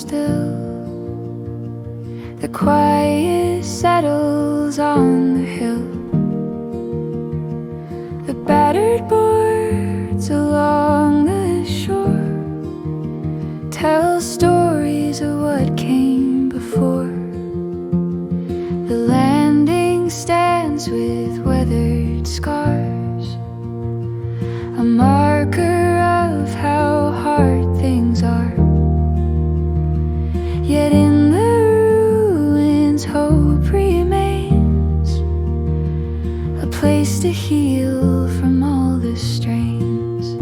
still. The quiet settles on the hill. The battered boards along the shore tell stories of what came before. The landing stands with weathered scars, a marker of how hard things are. Yet in the ruins hope remains, a place to heal from all the strains.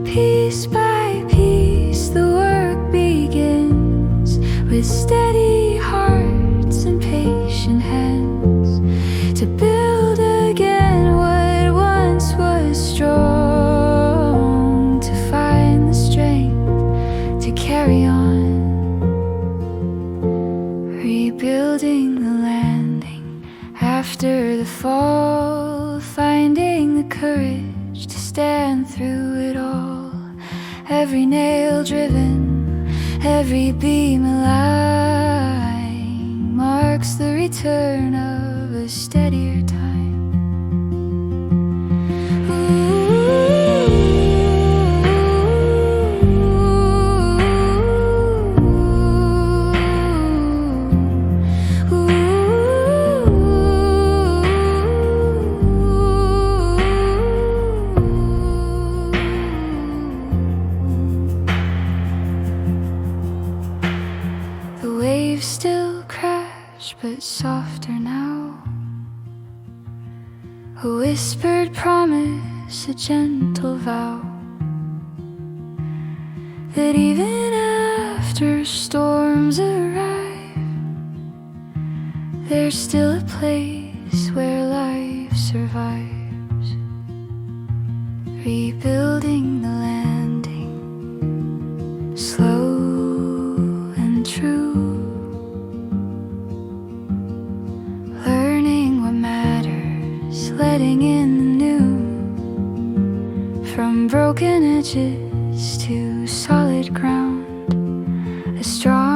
Piece by piece the work begins, with steady hearts and patient hands, to build again what once was strong, to find the strength to carry on. Rebuilding the landing after the fall, finding the courage to stand through it all. Every nail driven, every beam aligned, marks the return of a steadier time. The waves still crash, but softer now. A whispered promise, a gentle vow, that even after storms arrive, there's still a place where life survives. Rebuilding the landing, slow and true, learning what matters, letting in the new, from broken edges to solid ground, a strong